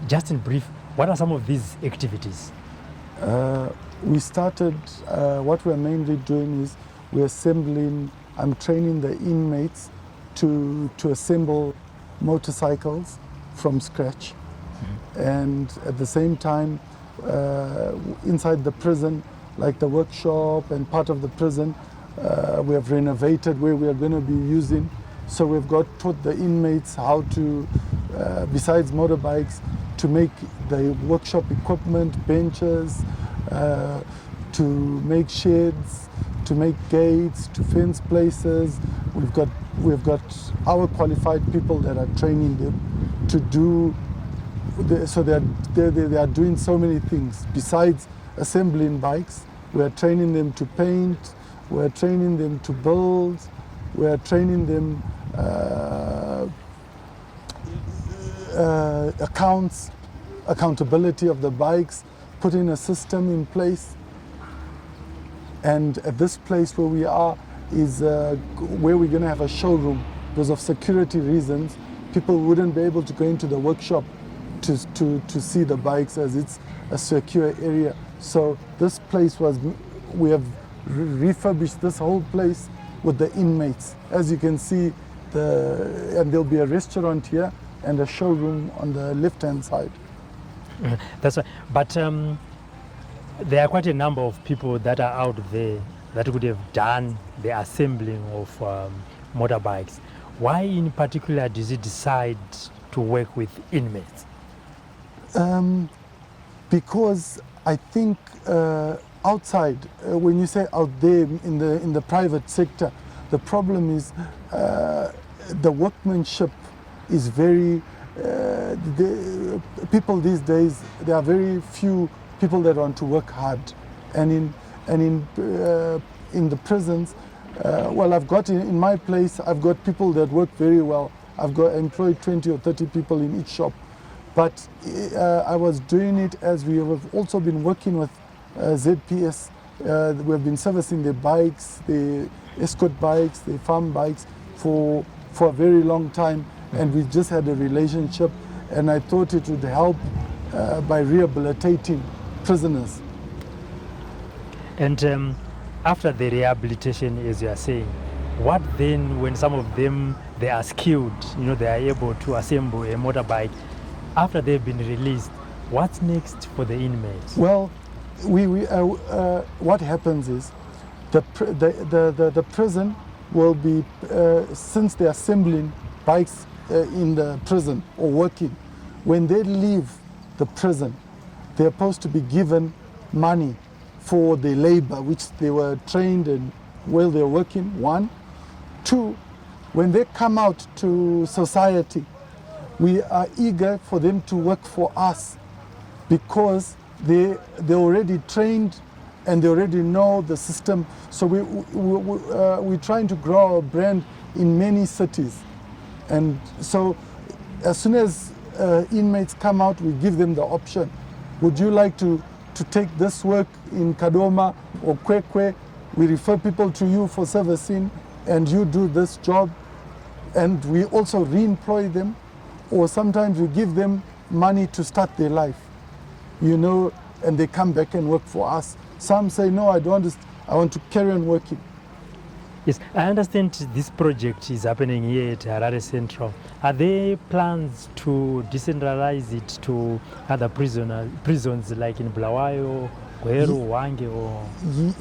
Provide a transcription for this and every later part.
Just in brief, what are some of these activities? We started, what we're mainly doing is we're assembling, I'm training the inmates to assemble motorcycles from scratch. Mm-hmm. And at the same time, inside the prison, like the workshop and part of the prison, we have renovated where we are going to be using. So we've taught the inmates how to, besides motorbikes, to make the workshop equipment, benches, to make sheds, to make gates, to fence places. We've got our qualified people that are training them to do. So they are doing so many things. Besides assembling bikes, we are training them to paint. We are training them to build. We are training them accountability of the bikes, putting a system in place. And at this place where we are is where we're going to have a showroom. Because of security reasons, people wouldn't be able to go into the workshop to see the bikes, as it's a secure area. So this place we have refurbished this whole place with the inmates. As you can see, and there'll be a restaurant here and a showroom on the left-hand side. That's right. But there are quite a number of people that are out there that would have done the assembling of motorbikes. Why in particular did you decide to work with inmates? Because I think outside, when you say out there in the private sector, the problem is the workmanship is very, people these days, there are very few people that want to work hard. And in the prisons, well, I've got in my place, I've got people that work very well. I've got employed 20 or 30 people in each shop. But I was doing it as we have also been working with ZPS. We have been servicing the bikes, the escort bikes, the farm bikes for a very long time. And we just had a relationship, and I thought it would help by rehabilitating prisoners. And after the rehabilitation, as you are saying, what then, when some of them, they are skilled, they are able to assemble a motorbike, after they've been released, what's next for the inmates? Well, what happens is the prison will be, since they're assembling bikes in the prison or working, when they leave the prison, they're supposed to be given money for the labor which they were trained and while they're working, one. Two, when they come out to society, we are eager for them to work for us because they're already trained and they already know the system. So we're trying to grow our brand in many cities. And so as soon as inmates come out, we give them the option. Would you like to take this work in Kadoma or Kwekwe? We refer people to you for servicing and you do this job. And we also re-employ them, or sometimes we give them money to start their life, and they come back and work for us. Some say, no, I don't want to, I want to carry on working. Yes, I understand this project is happening here at Harare Central. Are there plans to decentralize it to other prisons like in Bulawayo, Gweru, Wange, or?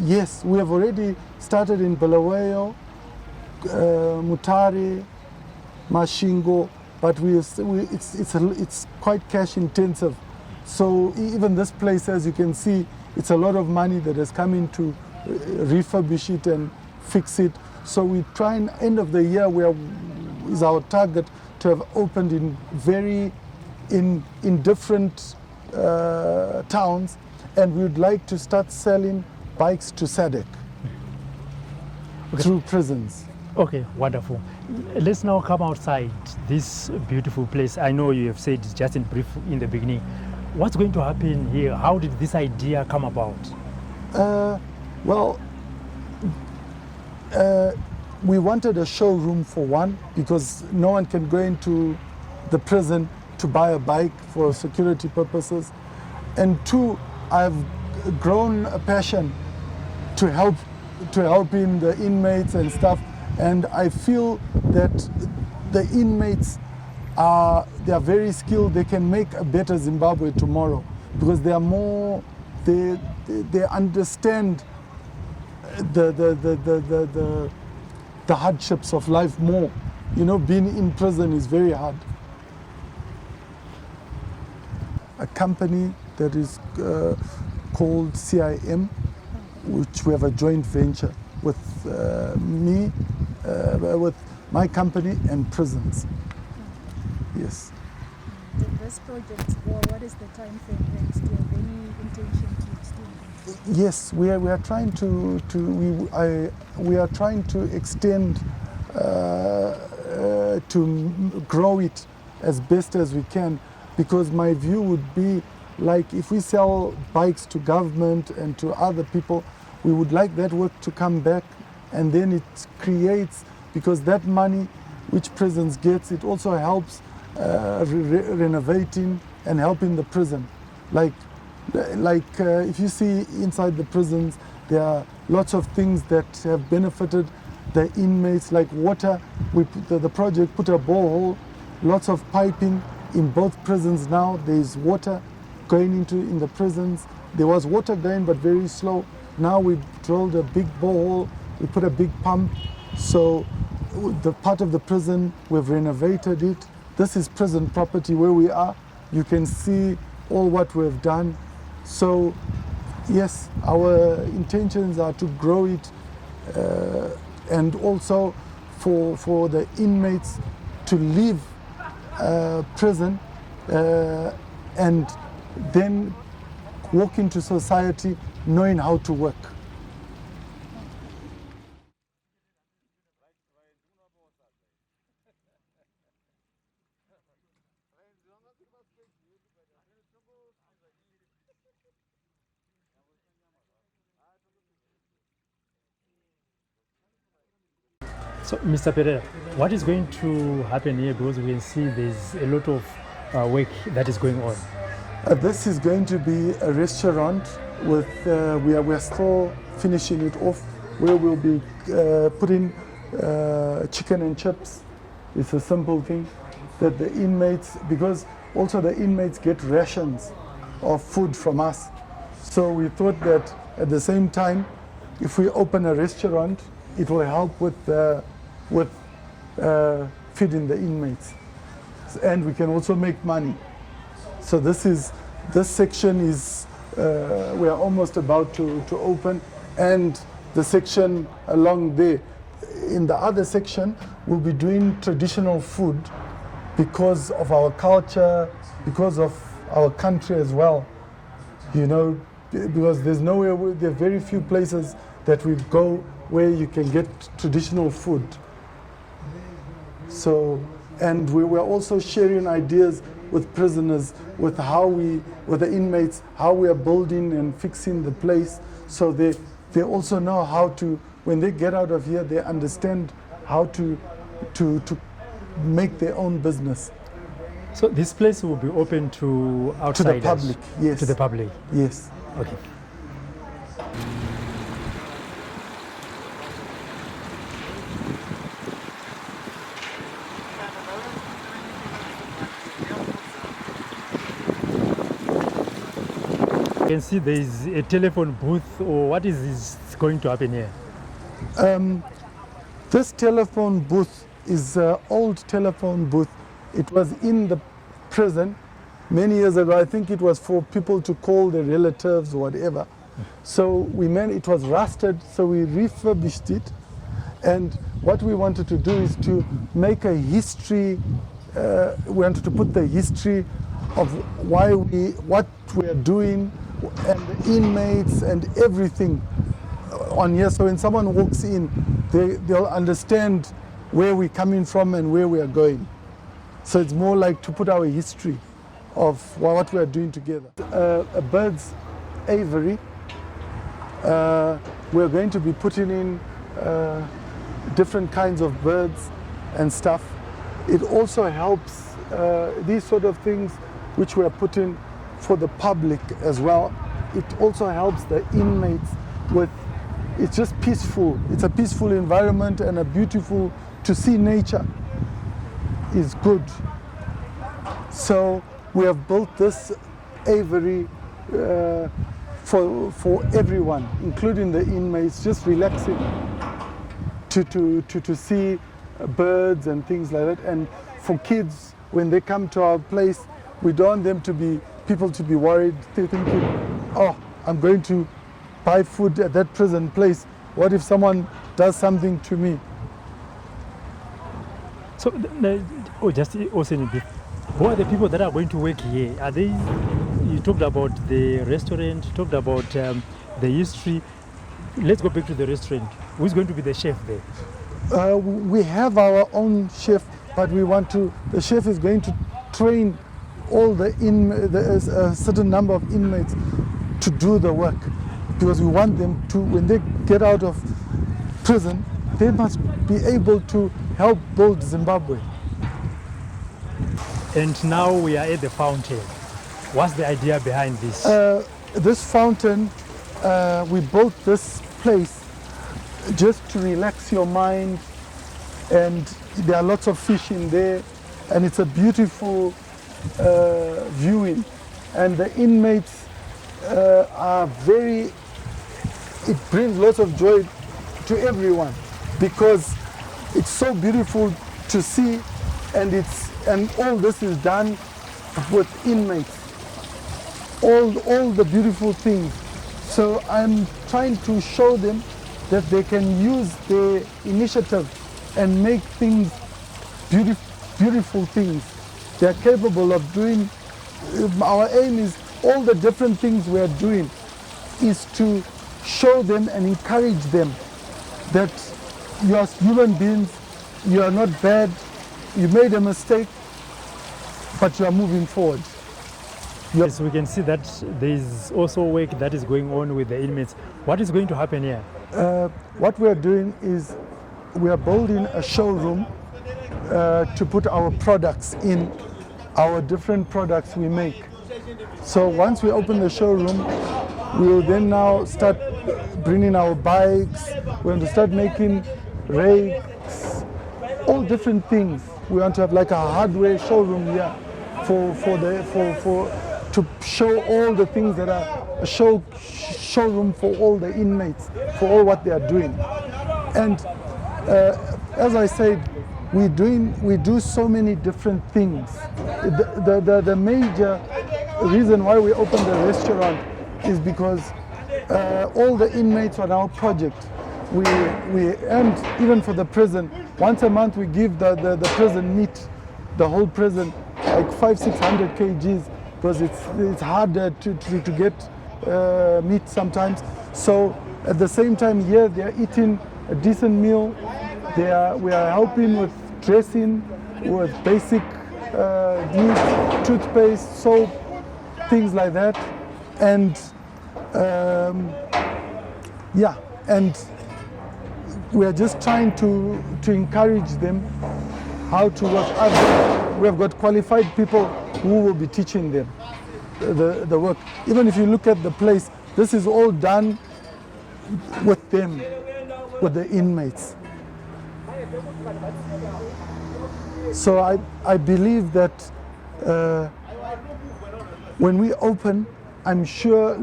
Yes, we have already started in Bulawayo, Mutare, Mashingo, but it's quite cash intensive. So even this place, as you can see, it's a lot of money that has come in to refurbish it and fix it. So we try and end of the year is our target to have opened in different towns, and we would like to start selling bikes to SADC through prisons. Okay, wonderful. Let's now come outside this beautiful place. I know you have said just in brief in the beginning. What's going to happen here? How did this idea come about? We wanted a showroom for one, because no one can go into the prison to buy a bike for security purposes. And two, I've grown a passion to help in the inmates and stuff. And I feel that the inmates they are very skilled. They can make a better Zimbabwe tomorrow, because they are more, they understand the hardships of life more. You know, being in prison is very hard. A company that is called CIM, which we have a joint venture with with my company and prisons. Yes. This project, what is the time frame, and do you have any intention to extend? Yes, we are trying we are trying to extend to grow it as best as we can, because my view would be, like, if we sell bikes to government and to other people, we would like that work to come back, and then it creates, because that money which prisons gets, it also helps renovating and helping the prison. Like if you see inside the prisons, there are lots of things that have benefited the inmates, like water. The project put a borehole, lots of piping in both prisons now. There is water going in the prisons. There was water going, but very slow. Now we drilled a big borehole, we put a big pump. So the part of the prison, we've renovated it. This is prison property where we are. You can see all what we've done. So yes, our intentions are to grow it, and also for the inmates to leave prison and then walk into society knowing how to work. So, Mr. Pereira, what is going to happen here? Because we can see there's a lot of work that is going on. This is going to be a restaurant with, we are still finishing it off, where we'll be putting chicken and chips. It's a simple thing that the inmates, because also the inmates get rations of food from us. So we thought that at the same time, if we open a restaurant, it will help with feeding the inmates, and we can also make money. So this section is we are almost about to open, and the section along there. In the other section, we'll be doing traditional food because of our culture, because of our country as well. You know, because there's nowhere, there are very few places that we go where you can get traditional food. So, and we were also sharing ideas with prisoners, with the inmates, how we are building and fixing the place, so they also know how to, when they get out of here, they understand how to make their own business. So this place will be open to outsiders? To the public, yes. To the public? Yes. Okay. You can see there is a telephone booth, or what is this going to happen here? This telephone booth is an old telephone booth. It was in the prison many years ago. I think it was for people to call their relatives or whatever. So it was rusted, so we refurbished it. And what we wanted to do is to make a history. We wanted to put the history of what we are doing, and the inmates and everything on here. So when someone walks in, they'll understand where we're coming from and where we are going. So it's more like to put our history of what we are doing together. A bird's aviary. We're going to be putting in different kinds of birds and stuff. It also helps these sort of things which we are putting for the public as well. It also helps the inmates with, it's just peaceful. It's a peaceful environment and a beautiful, to see nature is good. So we have built this aviary for everyone, including the inmates, just relaxing to see birds and things like that. And for kids, when they come to our place, we don't want them to be worried. They're thinking, oh, I'm going to buy food at that prison place. What if someone does something to me? So, just also in a bit, who are the people that are going to work here? Are they? You talked about the restaurant. You talked about the history. Let's go back to the restaurant. Who's going to be the chef there? We have our own chef, but the chef is going to train all a certain number of inmates to do the work, because we want them to, when they get out of prison, they must be able to help build Zimbabwe. And now we are at the fountain. What's the idea behind this? This fountain, we built this place just to relax your mind, and there are lots of fish in there, and it's a beautiful viewing, and the inmates are very, it brings lots of joy to everyone because it's so beautiful to see, and all this is done with inmates, all the beautiful things. So I'm trying to show them that they can use their initiative and make things beautiful things. They're capable of doing. Our aim is all the different things we are doing is to show them and encourage them that you are human beings, you are not bad, you made a mistake, but you are moving forward. Yes, we can see that there is also work that is going on with the inmates. What is going to happen here? What we are doing is we are building a showroom to put our products in, our different products we make. So once we open the showroom, we will then now start bringing our bikes. We're going to start making rakes, all different things. We want to have like a hardware showroom here to show all the things that are a showroom for all the inmates, for all what they are doing. And as I said, we do so many different things. The major reason why we opened the restaurant is because all the inmates on our project, and even for the prison, once a month we give the prison meat, the whole prison, like 500-600 kgs, because it's harder to get meat sometimes. So at the same time here, they are eating a decent meal. We are helping with dressing, with basic needs, toothpaste, soap, things like that. And and we are just trying to encourage them how to work. We have got qualified people who will be teaching them the work. Even if you look at the place, this is all done with them, with the inmates. So I believe that when we open, I'm sure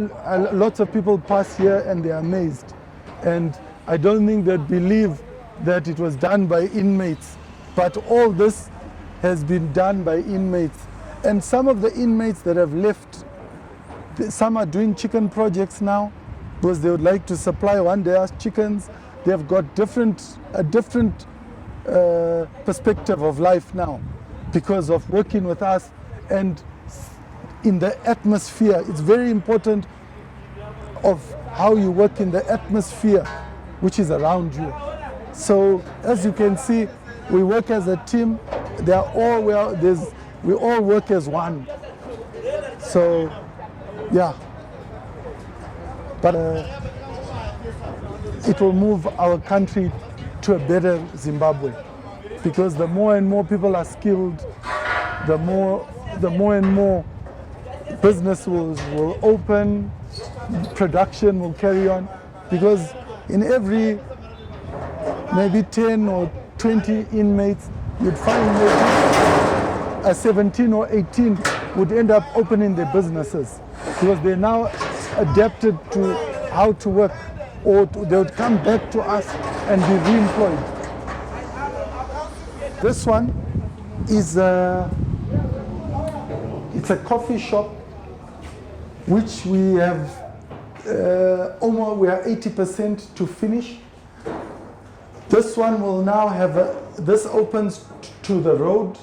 lots of people pass here and they're amazed. And I don't think they'd believe that it was done by inmates. But all this has been done by inmates. And some of the inmates that have left, some are doing chicken projects now because they would like to supply one day chickens. They've got a different perspective of life now because of working with us. And in the atmosphere, it's very important of how you work in the atmosphere which is around you. So as you can see, we work as a team. We all work as one. So yeah, but it will move our country to a better Zimbabwe, because the more and more people are skilled, the more and more business will open, production will carry on, because in every maybe 10 or 20 inmates, you'd find maybe 17 or 18 would end up opening their businesses because they're now adapted to how to work, or they would come back to us and be re-employed. This one is it's a coffee shop which we have almost, we are 80% to finish. This one will now have this opens to the road,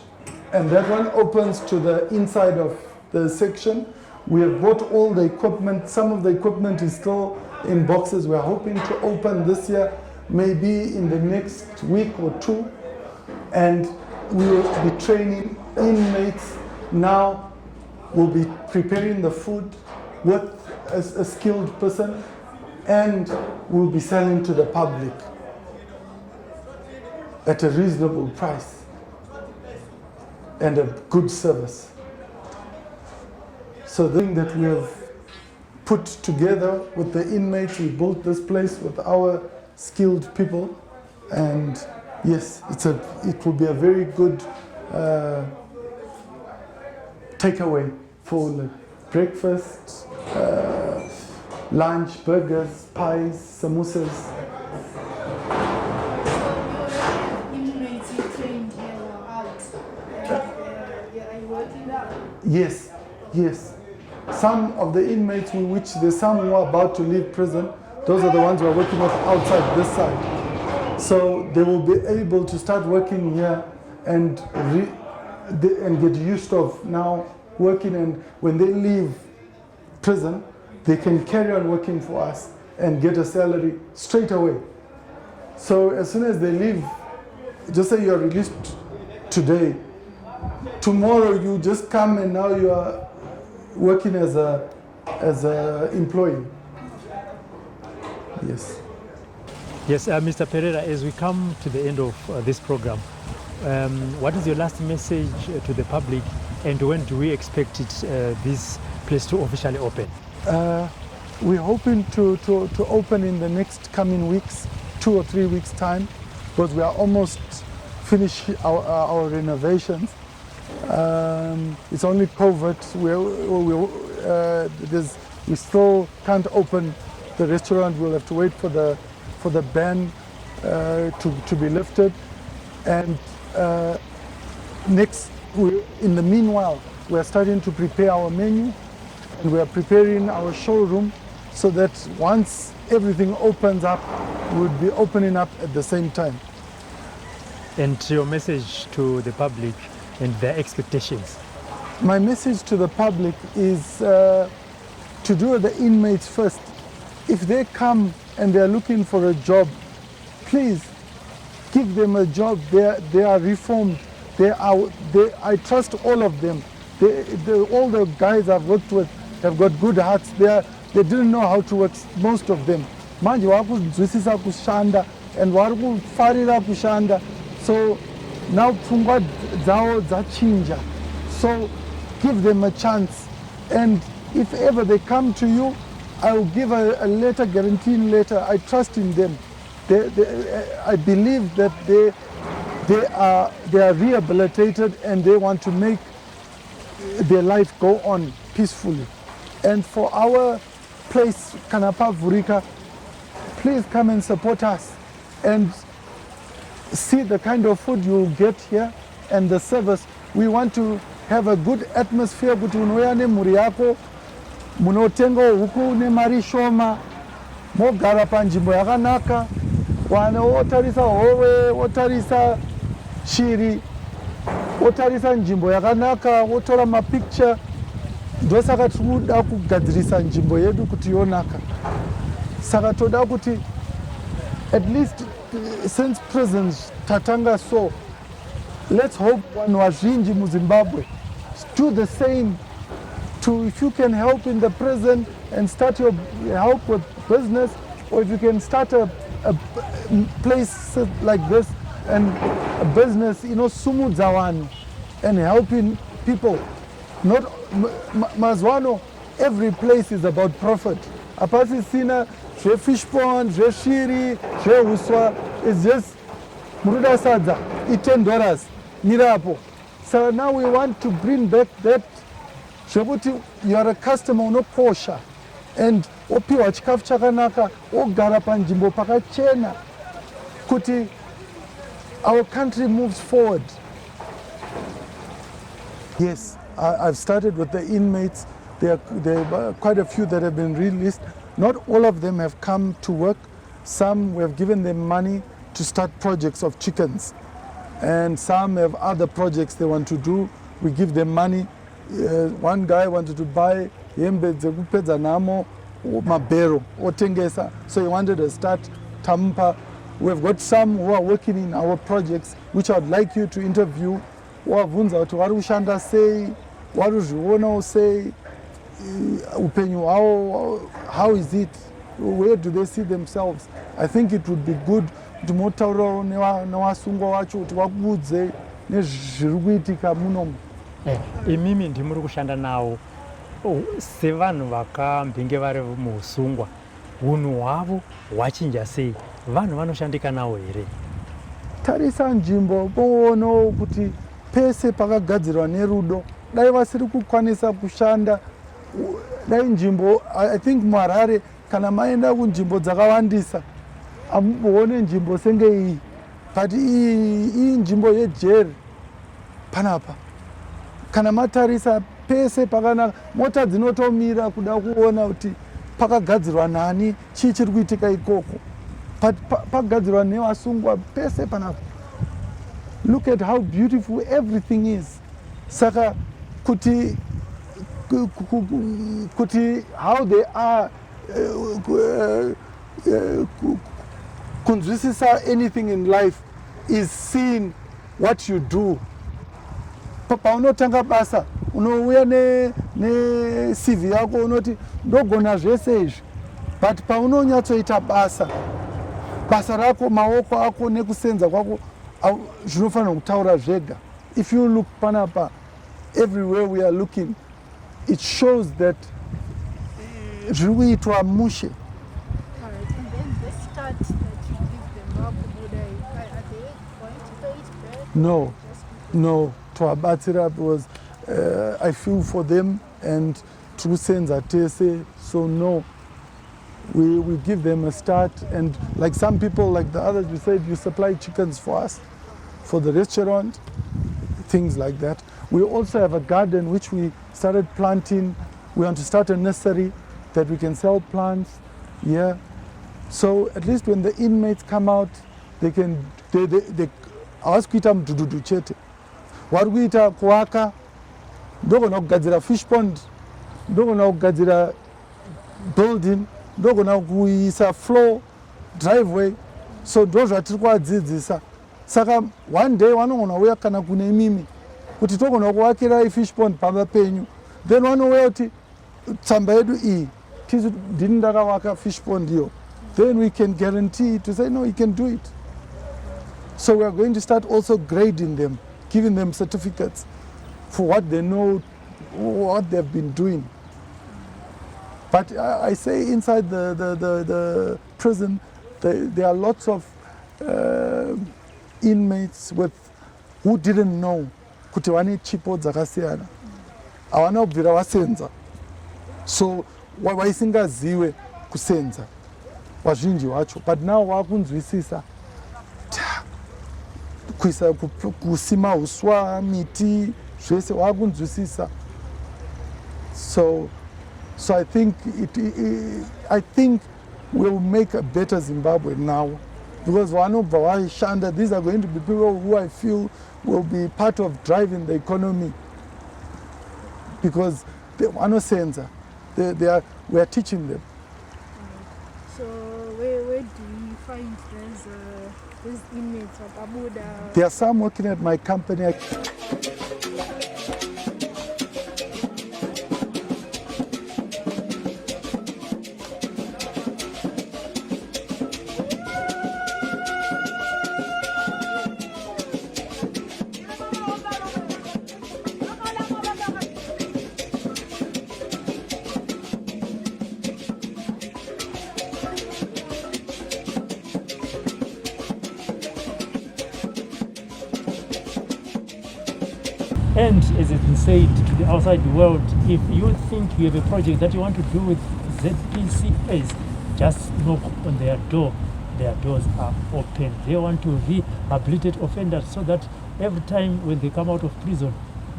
and that one opens to the inside of the section. We have bought all the equipment. Some of the equipment is still in boxes. We're hoping to open this year, maybe in the next week or two. And we will be training inmates now. We'll be preparing the food with a skilled person, and we'll be selling to the public at a reasonable price and a good service. So the thing that we have put together with the inmates, we built this place with our skilled people, and yes, it will be a very good takeaway for like breakfast, lunch, burgers, pies, samosas. Yes, yes. Some of the inmates, there's some who are about to leave prison, those are the ones who are working with outside this side. So they will be able to start working here and get used of now working, and when they leave prison, they can carry on working for us and get a salary straight away. So as soon as they leave, just say you are released today, tomorrow you just come and now you are working as a employee. Yes. Yes, Mr. Pereira, as we come to the end of this program, what is your last message to the public, and when do we expect this place to officially open? We're hoping to open in the next coming weeks, 2 or 3 weeks time, because we are almost finished our renovations. It's only COVID. We still can't open the restaurant. We'll have to wait for the ban to be lifted. And in the meanwhile, we are starting to prepare our menu, and we are preparing our showroom so that once everything opens up, we'll be opening up at the same time. And your message to the public and their expectations? My message to the public is to do the inmates first. If they come and they're looking for a job, please give them a job. They are reformed. I trust all of them. All the guys I've worked with have got good hearts. They didn't know how to work, most of them. Manje wakuzwisisa kushanda and wakufarira kushanda. So now pfungwa dzavo dzachinja. So give them a chance. And if ever they come to you, I will give a letter, guaranteeing letter. I trust in them. I believe that they are rehabilitated and they want to make their life go on peacefully. And for our place, Kanapa Vurika, please come and support us and see the kind of food you'll get here and the service. We want to have a good atmosphere kuti unouya nemhuri yako munotenga huku nemari shoma mogara panzvimbo yakanaka wotarisa hove wotarisa shiri wotarisa nzvimbo yakanaka wotora mapicture. Ndosaka tikuda kugadzirisa nzvimbo yedu kuti yonaka. Saka toda kuti at least since prisons tatanga so, let's hope vanhu vazhinji muZimbabwe do the same. If you can help in the prison and start your help with business, or if you can start a place like this and a business, sumudza vanhu and helping people. Not mazwano, every place is about profit. Apasi sina fish pond, shiri, uswa, it's just muruda sadza, $10 nirapo. So now we want to bring back that. You are a customer unokosha and opiwa chikafu chakanaka ogara panzvimbo pakachena kuti our country moves forward. Yes, I've started with the inmates. There are quite a few that have been released. Not all of them have come to work. Some we have given them money to start projects of chickens, and some have other projects they want to do. We give them money. One guy wanted to buy yembe dzekupedza namo mabhero otengesa, so he wanted to start tampa. We've got some who are working in our projects which I would like you to interview. Wavunza kuti vari kushanda sei, vari kuzvionawo sei, upenyu hwavo, how is it, where do they see themselves. I think it would be good kuti motaurawo nevasungwa vacho kuti vakuudze nezviri kuitika munomu. Imimi ndimuri kushanda nawo sevanhu vakambinge vari muusungwa, unhu hwavo hwachinja sei, vanhu vanoshandika nawo here? Tarisa nzvimbo boono kuti pese pakagadzirwa nerudo, dai vasiri kukwanisa kushanda, dai nzvimbo, I think muHarare kana maenda kunzvimbo dzakawandisa amuone nzvimbo senge iyi, but iyi nzvimbo yejeri panapa. Kana matarisa pese pakanaka, mota dzinotomira kuda kuona kuti pakagadzirwa nani, chii chiri kuitika ikoko. Pakagadzirwa nevasungwa pese panapa. Look at how beautiful everything is. Saka kuti how they are kunzwisisa anything in life is seeing what you do. Paunotanga basa unouya ne-CV yako unoti ndogona zvese izvi, but paunonyatsoita basa rako, maoko ako nekusenza kwako zvinofanira kutaura zvega. If you look panapa, everywhere we are looking, it shows that zviri kuitwa mushe. Alright, and then the start that you give them up, are they going to pay it back? No. Twabatsira was, I feel for them and trusenza tese, so no. We give them a start, and like some people, like the others, we said you supply chickens for us, for the restaurant, things like that. We also have a garden which we started planting. We want to start a nursery that we can sell plants. Yeah. So at least when the inmates come out, they can, awasikuita mdududu chete. Warikuita kuwaka, ndogona kugadzira fish pond, ndogona kugadzira building, ndogona kuisa floor, driveway. So ndozvatiri kuvadzidzisa. Saka one day vanogona uya kana kune imimi kuti togona kuvakira fish pond pamba penyu, then vanouya kuti tsamba yedu iyi tizi ndini ndakavaka fish pond iyo, then we can guarantee to say no, you can do it. So we are going to start also grading them, giving them certificates for what they know, what they've been doing. But I say inside the prison, there are lots of inmates who didn't know kuti vane chipo dzakasiyana, havana kubvira vasenza, so waisingaziwe kusenza wazhinji wacho, but now wakunzwisisa kuisa kusima uswa miti zvese wakunzwisisa. So I think I think we'll make a better Zimbabwe now, because vanobva vaishanda, these are going to be people who I feel will be part of driving the economy, because they vanosenza, we are teaching them. So where do you find these inmates of Abuda? There are some working at my company. And as it's been said to the outside world, if you think you have a project that you want to do with ZPCAs, just knock on their door. Their doors are open. They want to rehabilitate offenders so that every time when they come out of prison,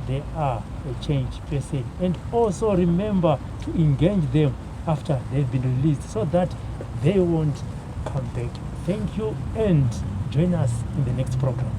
they are a changed person. And also remember to engage them after they've been released so that they won't come back. Thank you, and join us in the next program.